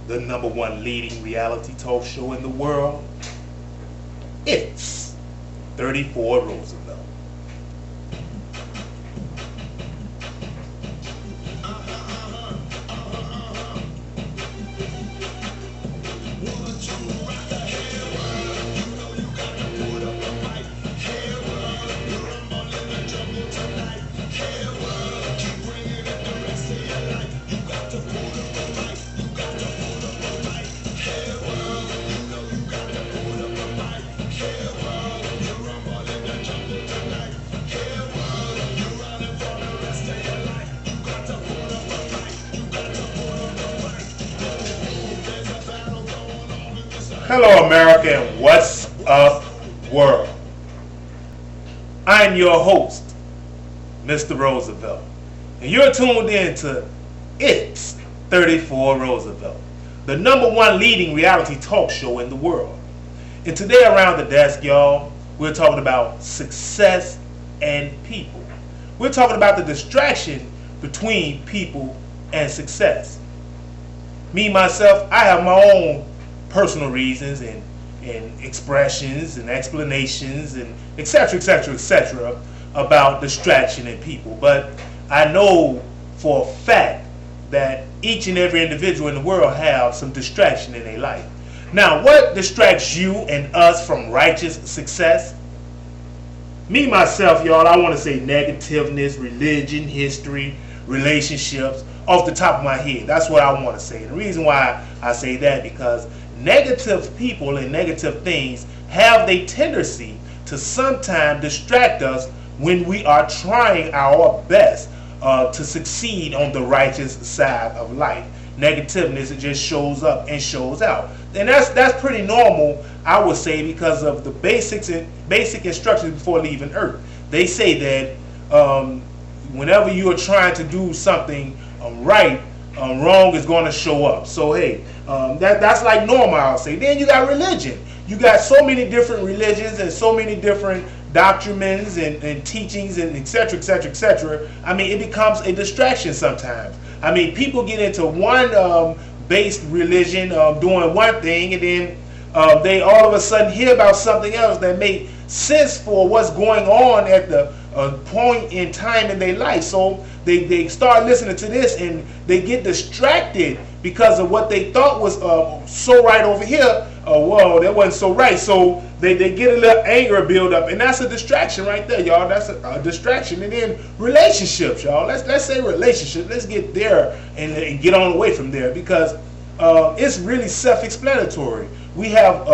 the #1 leading reality talk show in the world. It's 34 Roosevelt. Hello, America, and what's up, world? I'm your host, Mr. Roosevelt, and you're tuned in to It's 34 Roosevelt, the #1 leading reality talk show in the world. And today around the desk, y'all, we're talking about success and people. We're talking about the distraction between people and success. Me, myself, I have my own personal reasons and expressions and explanations and etc. about distraction in people. But I know for a fact that each and every individual in the world have some distraction in their life. Now, what distracts you and us from righteous success? Me, myself, y'all, I want to say negativeness, religion, history, relationships, off the top of my head. That's what I want to say. And the reason why I say that, because negative people and negative things have the tendency to sometimes distract us when we are trying our best to succeed on the righteous side of life. Negativeness, it just shows up and shows out, and that's pretty normal, I would say, because of the basic instructions before leaving Earth. They say that whenever you are trying to do something right, wrong is going to show up. So hey, that's like normal, I'll say. Then you got religion. You got so many different religions and so many different doctrines and teachings and etc. I mean, it becomes a distraction sometimes. I mean, people get into one based religion doing one thing, and then they all of a sudden hear about something else that makes sense for what's going on at the point in time in their life. So they start listening to this and they get distracted because of what they thought was so right over here. Whoa, that wasn't so right. So they get a little anger build up, and that's a distraction right there, y'all. That's a distraction. And then relationships, y'all. Let's say relationships. Let's get there and get on away from there, because it's really self-explanatory. We have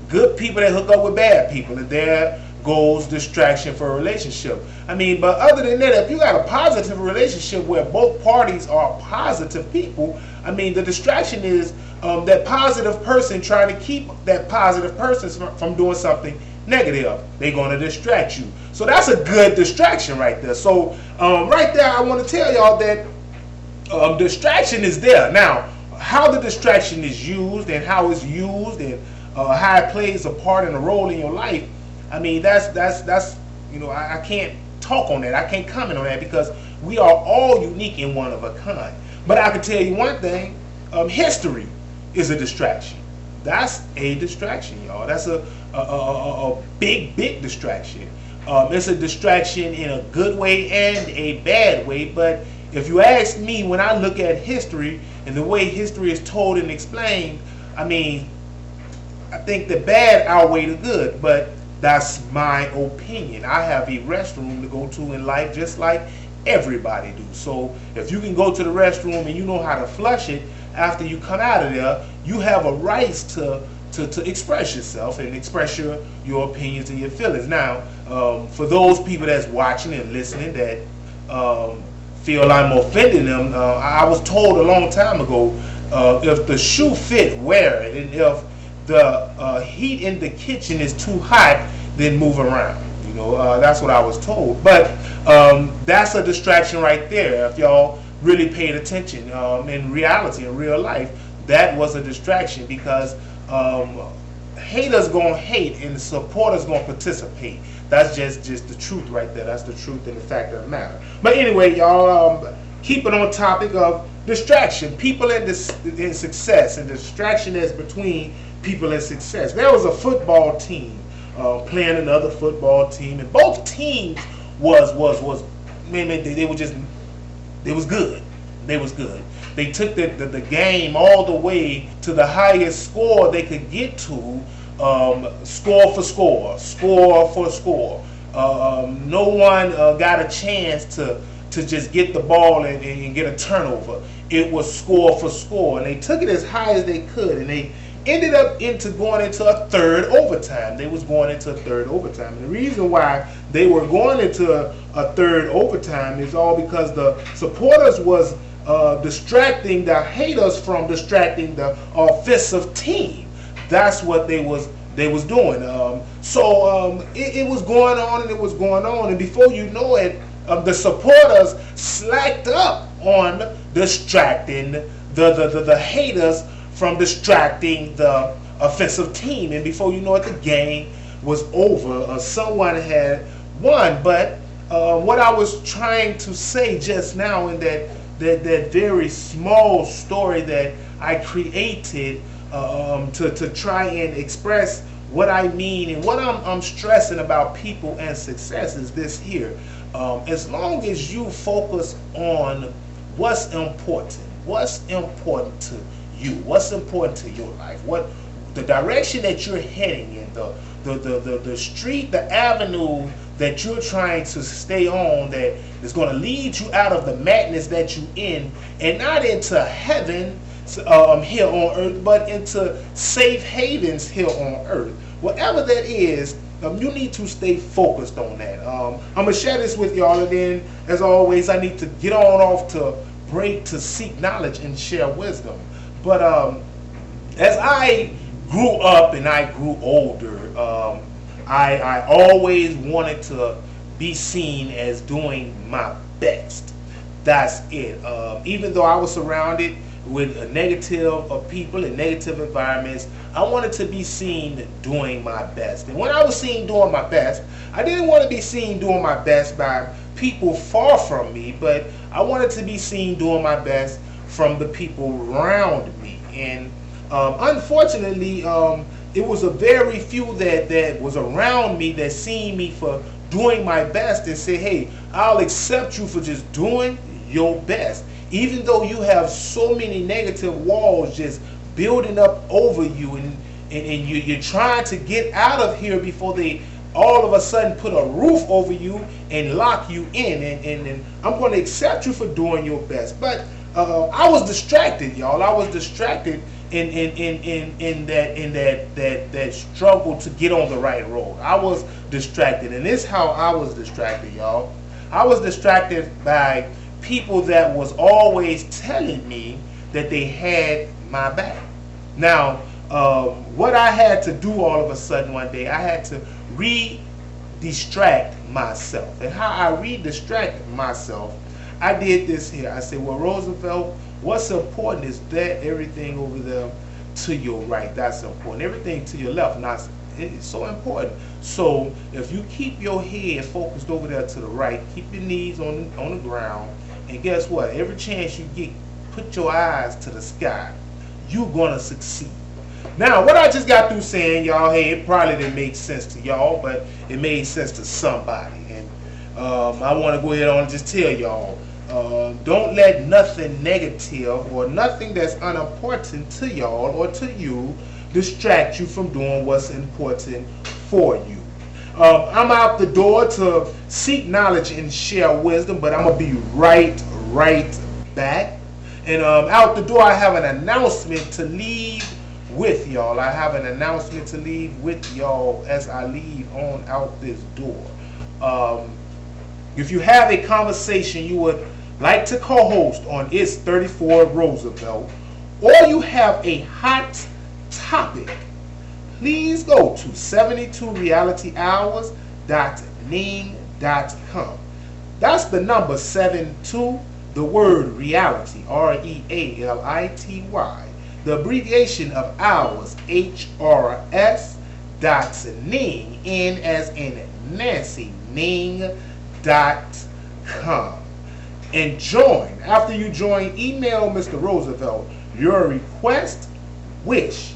good people that hook up with bad people, and there goes distraction for a relationship. I mean, but other than that, if you got a positive relationship where both parties are positive people, I mean, the distraction is that positive person trying to keep that positive person from doing something negative. They're going to distract you. So that's a good distraction right there. So right there, I want to tell y'all that distraction is there. Now, how the distraction is used and how it's used and how it plays a part and a role in your life, I mean, that's you know, I can't talk on that. I can't comment on that, because we are all unique and one of a kind. But I can tell you one thing: history is a distraction. That's a distraction, y'all. That's a big distraction. It's a distraction in a good way and a bad way. But if you ask me, when I look at history and the way history is told and explained, I mean, I think the bad outweigh the good. But that's my opinion. I have a restroom to go to in life just like everybody do. So if you can go to the restroom and you know how to flush it after you come out of there, you have a right to express yourself and express your opinions and your feelings. Now, for those people that's watching and listening that feel I'm offending them, I was told a long time ago, if the shoe fit, wear it, and if the heat in the kitchen is too hot, then move around. You know, that's what I was told. But that's a distraction right there. If y'all really paid attention, in reality, in real life, that was a distraction, because haters gonna hate and supporters gonna participate. That's just the truth right there. That's the truth and the fact of the matter. But anyway, y'all, keep it on topic of Distraction, people in success, and distraction is between people and success. There was a football team playing another football team, and both teams was man, they were just, they was good. They was good. They took the game all the way to the highest score they could get to, score for score, score for score. No one got a chance to just get the ball and get a turnover. It was score for score, and they took it as high as they could, and they ended up going into a third overtime. They was going into a third overtime, and the reason why they were going into a third overtime is all because the supporters was distracting the haters from distracting the offensive team. That's what they was doing. It was going on, and it was going on, and before you know it, the supporters slacked up on distracting the haters from distracting the offensive team, and before you know it, the game was over. Someone had won. But what I was trying to say just now in that very small story that I created to try and express what I mean and what I'm stressing about people and success is this here. As long as you focus on what's important to you, what's important to your life, what the direction that you're heading in, the street, the avenue that you're trying to stay on, that is going to lead you out of the madness that you're in, and not into heaven here on earth, but into safe havens here on earth. Whatever that is, you need to stay focused on that. I'm going to share this with y'all, and then, as always, I need to get on off to break to seek knowledge and share wisdom. But as I grew up and I grew older, I always wanted to be seen as doing my best. That's it. Even though I was surrounded with a negative people and negative environments, I wanted to be seen doing my best. And when I was seen doing my best, I didn't want to be seen doing my best by people far from me, but I wanted to be seen doing my best from the people around me. And unfortunately, it was a very few that was around me that seen me for doing my best and say, hey, I'll accept you for just doing your best. Even though you have so many negative walls just building up over you, and you're trying to get out of here before they all of a sudden put a roof over you and lock you in, and I'm going to accept you for doing your best. But I was distracted, y'all. I was distracted in that struggle to get on the right road. I was distracted, and this is how I was distracted, y'all. I was distracted by people that was always telling me that they had my back. Now, what I had to do all of a sudden one day, I had to re-distract myself. And how I re-distract myself, I did this here. I said, well, Roosevelt, what's important is that everything over there to your right, that's important. Everything to your left, not, it's so important. So if you keep your head focused over there to the right, keep your knees on the ground, and guess what? Every chance you get, put your eyes to the sky. You're gonna succeed. Now, what I just got through saying, y'all, hey, it probably didn't make sense to y'all, but it made sense to somebody. And I want to go ahead on and just tell y'all, don't let nothing negative or nothing that's unimportant to y'all or to you distract you from doing what's important for you. I'm out the door to seek knowledge and share wisdom, but I'm going to be right back. And out the door, I have an announcement to leave with y'all. I have an announcement to leave with y'all as I leave on out this door. If you have a conversation you would like to co-host on itz34rozavelt, or you have a hot topic, please go to 72realityhours.ning.com. That's the number 72, the word reality, REALITY, the abbreviation of hours, HRS.ning, N as in Nancy, ning.com. and join. After you join, email Mr. Roosevelt your request, wish,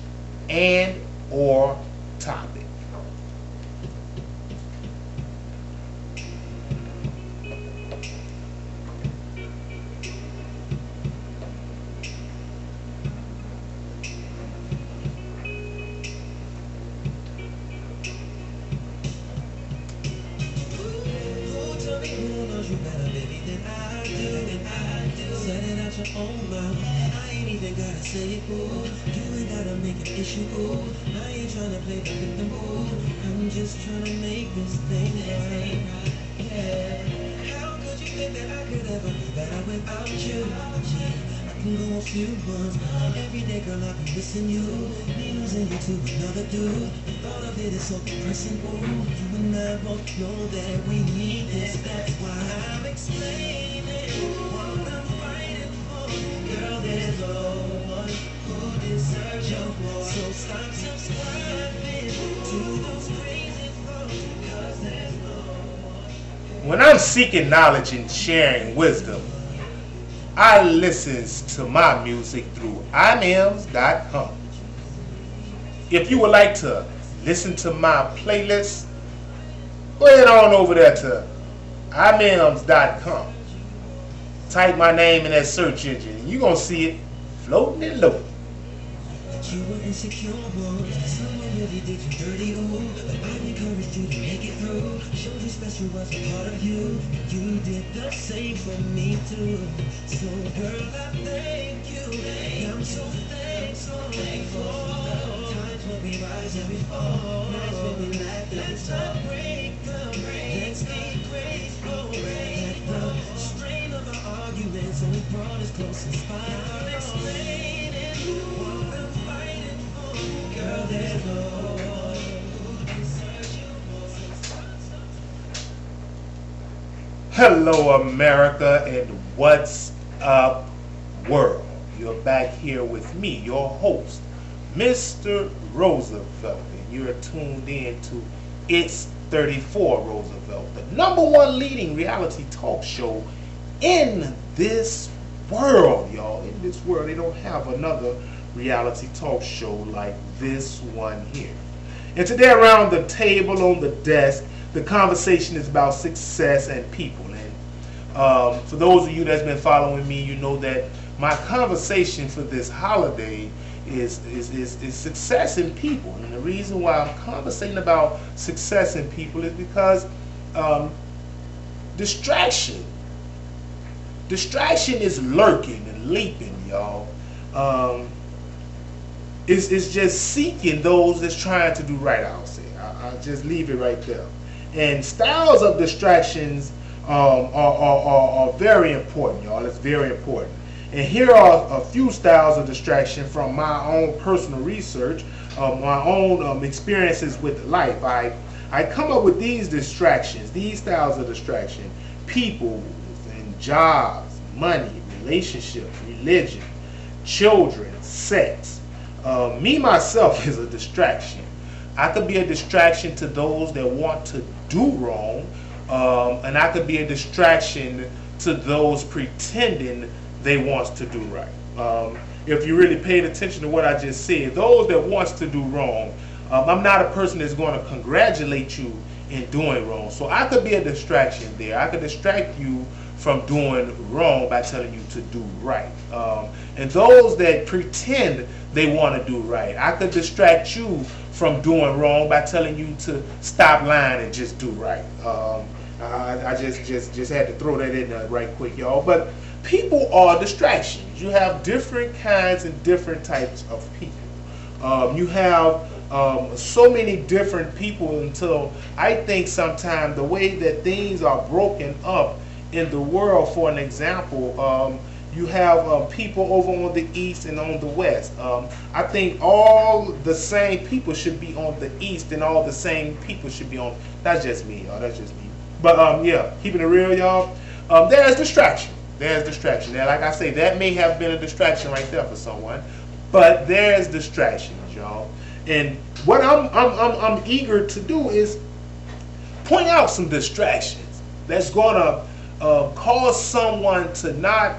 and or topic. You better baby than I do. Set it out your own mouth. I ain't even gotta say it, boo. You ain't gotta make an issue, boo. I ain't tryna play the victim, boo. I'm just tryna make this thing right. Yeah. How could you think that I could ever be better without you? Yeah. I can go a few months. Every day, girl, I be missing you. Losing you to another dude. The thought of it is so depressing, boo. You and I both know that we need this. That's why I'm explaining what I'm fighting for. Girl, there's no one who deserves your more. So stop subscribing to those crazy folks, 'cause there's no one. When I'm seeking knowledge and sharing wisdom, I listens to my music through imems.com. If you would like to listen to my playlist, go ahead on over there to imems.com. Type my name in that search engine and you're going to see it floating and low. You were insecure, someone really did you dirty, ooh. But I encouraged you to make it through. Showed you special was a part of you. You did the same for me too. So girl, I thank you. I'm so thankful. Times when we rise and we fall. Nights when we laugh and let's break them. Let's be grateful that the strain of our arguments only brought us close in spite of our explaining what I'm fighting for. Girl, there's no one who deserves you more. Hello America and what's up world. You're back here with me, your host, Mr. Roosevelt, and you're tuned in to itz34rozavelt, the #1 leading reality talk show in this world, y'all. In this world, they don't have another reality talk show like this one here. And today around the table on the desk, the conversation is about success and people. And for those of you that's been following me, you know that my conversation for this holiday is success in people. And the reason why I'm conversating about success in people is because distraction is lurking and leaping, y'all. It's just seeking those that's trying to do right, I'll say. I'll just leave it right there. And styles of distractions are very important, y'all. It's very important. And here are a few styles of distraction from my own personal research, my own experiences with life. I come up with these distractions, these styles of distraction: people and jobs, money, relationships, religion, children, sex. Me, myself, is a distraction. I could be a distraction to those that want to do wrong, and I could be a distraction to those pretending they wants to do right. If you really paid attention to what I just said, those that wants to do wrong, I'm not a person that's going to congratulate you in doing wrong. So I could be a distraction there. I could distract you from doing wrong by telling you to do right. And those that pretend they want to do right, I could distract you from doing wrong by telling you to stop lying and just do right. I just had to throw that in there right quick, y'all. But people are distractions. You have different kinds and different types of people. You have so many different people until I think sometimes the way that things are broken up in the world, for an example, you have people over on the east and on the west. I think all the same people should be on the east and all the same people should be on. That's just me, y'all. That's just me. But yeah, keeping it real, y'all. There's distraction. There's distraction. Now, like I say, that may have been a distraction right there for someone, but there's distractions, y'all. And what I'm eager to do is point out some distractions that's gonna cause someone to not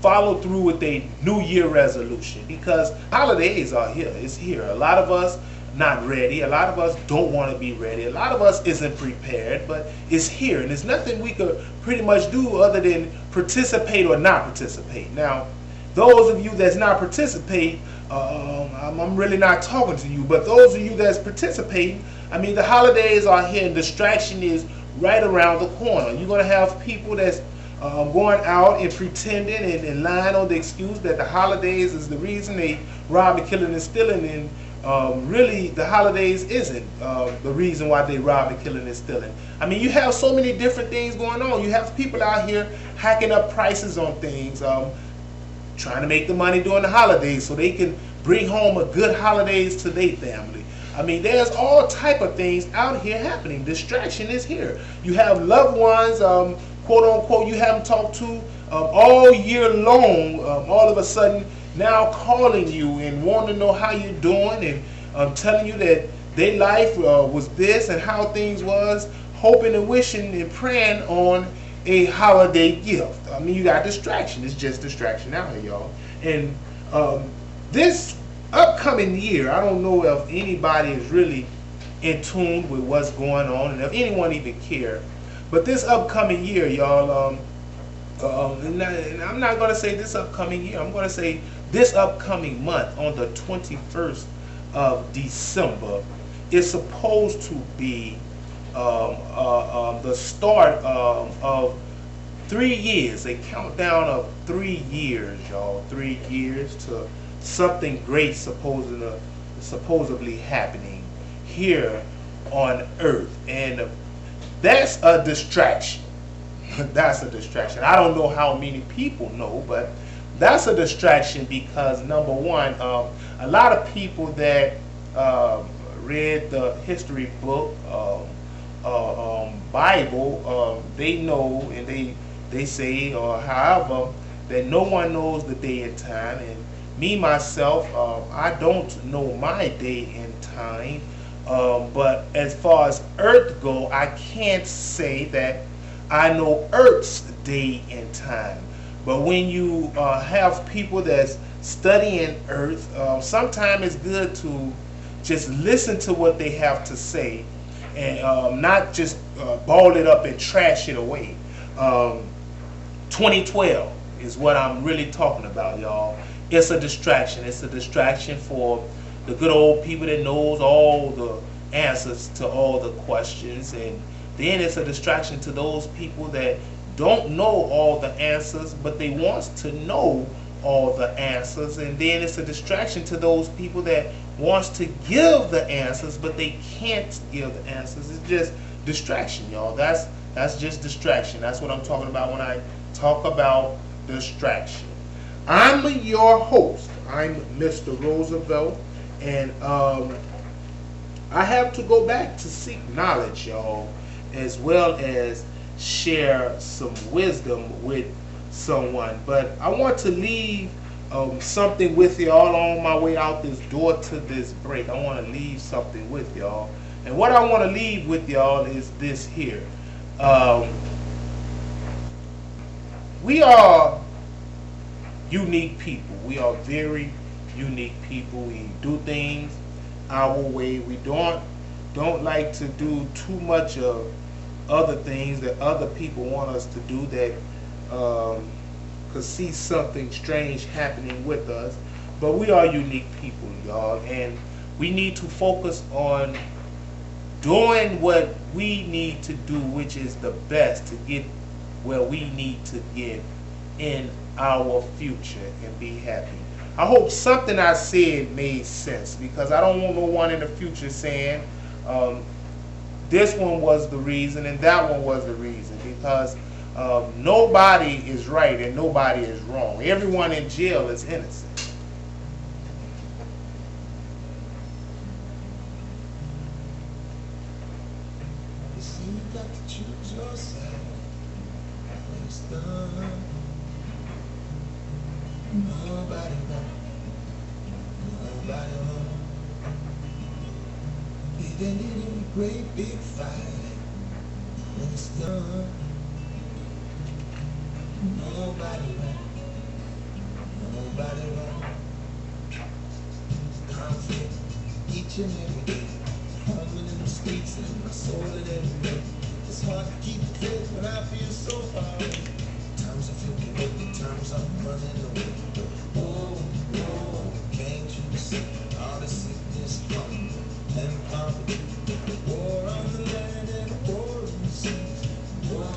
follow through with a New Year resolution, because holidays are here. It's here. A lot of us not ready. A lot of us don't want to be ready. A lot of us isn't prepared, but it's here, and there's nothing we could pretty much do other than participate or not participate. Now, those of you that's not participate, I'm really not talking to you, but those of you that's participating, I mean, the holidays are here, and distraction is right around the corner. You're going to have people that's going out and pretending and lying on the excuse that the holidays is the reason they robbing, killing, and stealing, and really the holidays isn't the reason why they robbing, killing, and stealing. I mean, you have so many different things going on. You have people out here hacking up prices on things, trying to make the money during the holidays so they can bring home a good holidays to their family. I mean, there's all type of things out here happening. Distraction is here. You have loved ones, quote unquote, you haven't talked to all year long, all of a sudden now calling you and wanting to know how you're doing, and telling you that their life was this and how things was, hoping and wishing and praying on a holiday gift. I mean, you got distraction. It's just distraction out here, y'all. And this upcoming year, I don't know if anybody is really in tune with what's going on, and if anyone even care. But this upcoming year, y'all, and I'm not going to say this upcoming year. I'm going to say this upcoming month on the 21st of December is supposed to be the start of 3 years, a countdown of 3 years, y'all. 3 years to something great supposedly happening here on Earth, and that's a distraction. That's a distraction. I don't know how many people know, but that's a distraction because number one, a lot of people that read the history book, Bible, they know, and they say, or however, that no one knows the day and time. And me myself, I don't know my day and time. But as far as Earth go, I can't say that I know Earth's day and time. But when you have people that's studying Earth, sometimes it's good to just listen to what they have to say, and not just ball it up and trash it away. 2012 is what I'm really talking about, y'all. It's a distraction. It's a distraction for the good old people that knows all the answers to all the questions, and then it's a distraction to those people that don't know all the answers, but they want to know all the answers. And then it's a distraction to those people that wants to give the answers, but they can't give the answers. It's just distraction, y'all. That's just distraction. That's what I'm talking about when I talk about distraction. I'm your host. I'm Mr. Roosevelt, and I have to go back to seek knowledge, y'all, as well as share some wisdom with someone. But I want to leave something with y'all on my way out this door to this break. I want to leave something with y'all. And what I want to leave with y'all is this here. We are unique people. We are very unique people. We do things our way. We don't like to do too much of other things that other people want us to do, that could see something strange happening with us. But we are unique people, y'all, and we need to focus on doing what we need to do, which is the best to get where we need to get in our future and be happy. I hope something I said made sense, because I don't want no one in the future saying this one was the reason and that one was the reason, because nobody is right and nobody is wrong. Everyone in jail is innocent. You see, you got to choose yourself when it's done. Nobody won, nobody won. It ended in a great big fight when it's done. Nobody right, nobody wrong. Conflict each and every day. Humming in the streets and my soul in every day. It's hard to keep the faith when I feel so far away. Times I feel connected, times I'm running away. Oh, oh, can't you see all the sickness, hunger, and poverty? War on the land and war in the sea. War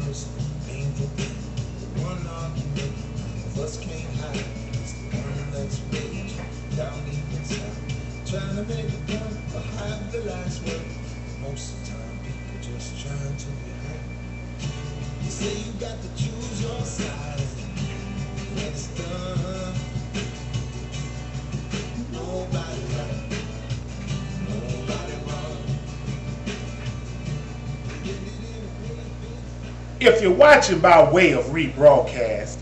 is a painful thing. The one argument of us can't hide. It's the one that's raging down deep inside. Trying to make a point or have the last word. Most of the time people just trying to be heard. You say you got to choose your side. When it's done, nobody right, nobody wrong. If you're watching by way of rebroadcast,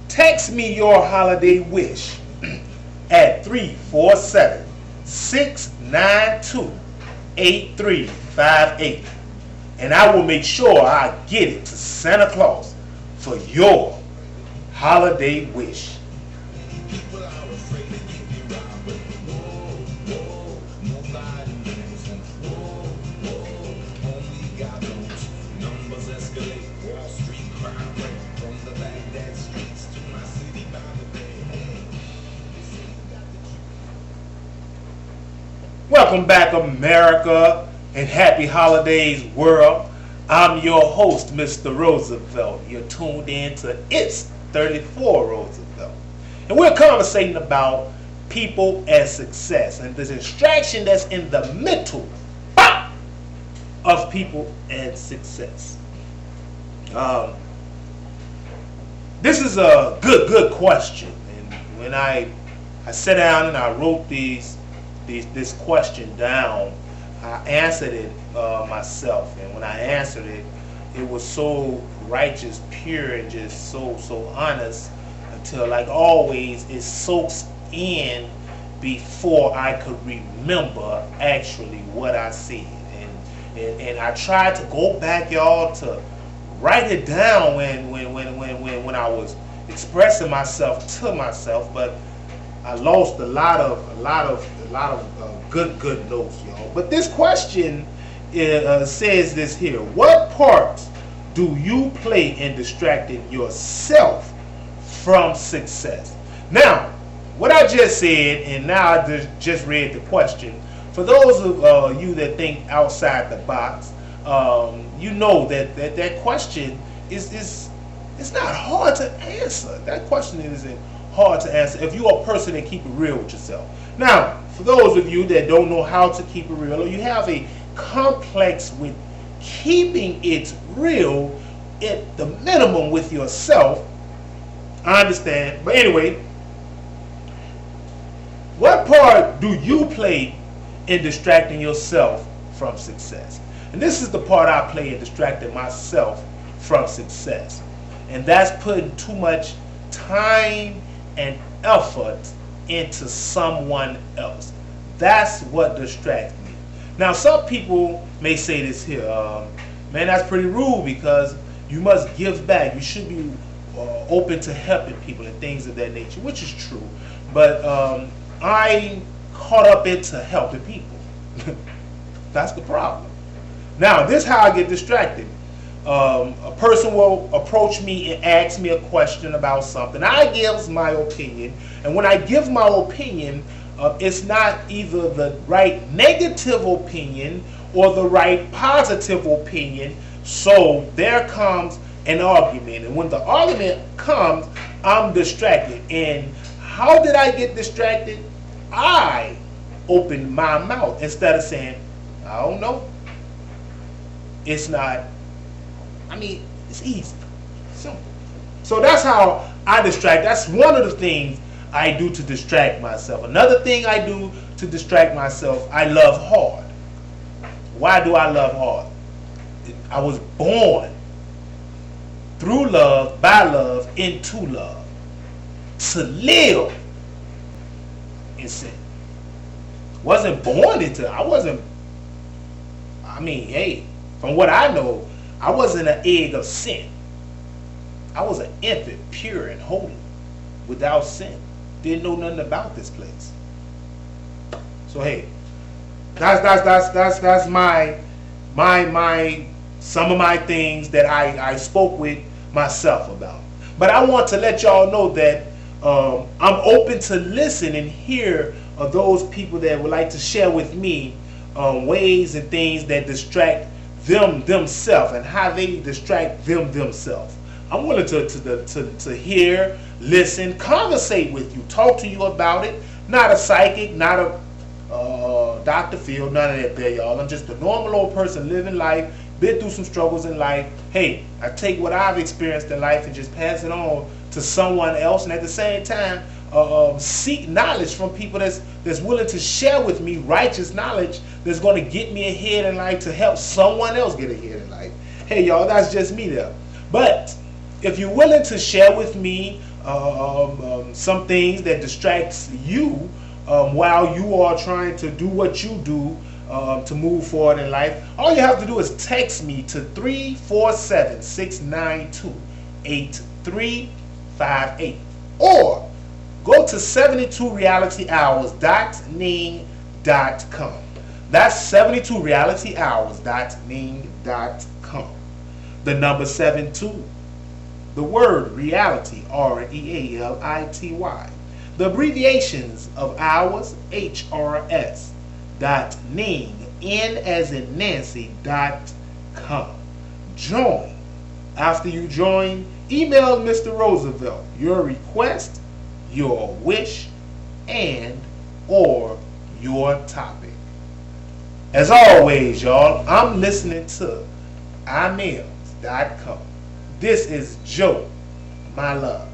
text me your holiday wish at 347-692-8358, and I will make sure I get it to Santa Claus for your holiday wish. People are afraid to get me robbed, but nobody knows. Only God knows. Numbers escalate, Wall Street crime rate, from the Baghdad streets to my city by the bay. Welcome back, America, and happy holidays, world. I'm your host, Mr. Roosevelt. You're tuned in to itz34rozavelt, and we're conversating about people and success and the distraction that's in the middle of people and success. This is a good question, and when I sat down and I wrote this question down, I answered it myself, and when I answered it, it was so righteous, pure, and just so honest, until, like always, it soaks in before I could remember actually what I said. And I tried to go back, y'all, to write it down when I was expressing myself to myself, but I lost a lot of good notes, y'all. But this question says this here: what parts do you play in distracting yourself from success? Now, what I just said, and now I just read the question. For those of you that think outside the box, you know that question is it's not hard to answer. That question isn't hard to answer if you're a person that keep it real with yourself. Now, for those of you that don't know how to keep it real, or you have a complex with keeping it real at the minimum with yourself, I understand. But anyway, what part do you play in distracting yourself from success? And this is the part I play in distracting myself from success. And that's putting too much time and effort into someone else. That's what distracts me. Now, some people may say this here, man, that's pretty rude, because you must give back. You should be open to helping people and things of that nature, which is true. But I caught up into helping people. That's the problem. Now, this is how I get distracted. A person will approach me and ask me a question about something. I give my opinion, and when I give my opinion, it's not either the right negative opinion or the right positive opinion. So there comes an argument, and when the argument comes, I'm distracted. And how did I get distracted? I opened my mouth instead of saying, I don't know. It's not. I mean, it's easy, simple. So that's how I distract. That's one of the things I do to distract myself. Another thing I do to distract myself, I love hard. Why do I love hard? I was born through love, by love, into love. To live in sin. Wasn't born into, hey, from what I know, I wasn't an egg of sin. I was an infant, pure and holy, without sin. Didn't know nothing about this place. So hey, that's my some of my things that I spoke with myself about. But I want to let y'all know that I'm open to listen and hear of those people that would like to share with me ways and things that distract themselves and how they distract themselves. I'm willing to hear, listen, conversate with you, talk to you about it. Not a psychic, not a Dr. Phil, none of that there, y'all. I'm just a normal old person living life, been through some struggles in life. Hey, I take what I've experienced in life and just pass it on to someone else, and at the same time, seek knowledge from people that's willing to share with me righteous knowledge that's going to get me ahead in life to help someone else get ahead in life. Hey, y'all, that's just me there. But if you're willing to share with me some things that distracts you while you are trying to do what you do to move forward in life, all you have to do is text me to 347-692-8358 or go to 72realityhours.ning.com. That's 72realityhours.ning.com. The number 72, the word reality, REALITY. The abbreviations of hours, HRS, .ning, N as in Nancy, .com. Join. After you join, email Mr. Roosevelt your request, your wish, and or your topic. As always, y'all, I'm listening to imails.com. This is Joe, my love.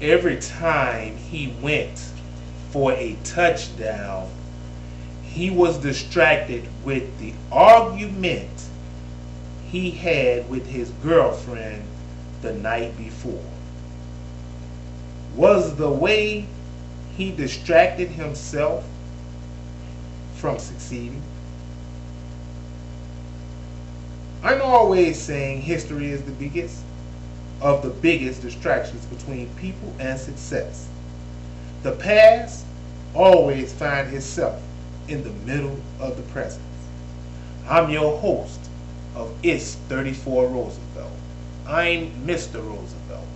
Every time he went for a touchdown, he was distracted with the argument he had with his girlfriend the night before. Was the way he distracted himself from succeeding? I'm always saying history is the biggest of the biggest distractions between people and success. The past always finds itself in the middle of the present. I'm your host of itz34rozavelt. I'm Mr. Roosevelt.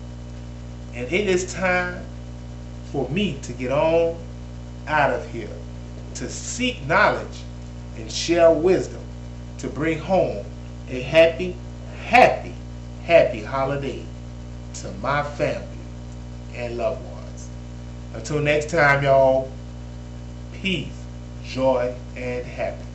And it is time for me to get on out of here, to seek knowledge and share wisdom, to bring home a happy holiday to my family and loved ones. Until next time, y'all, peace, joy, and happiness.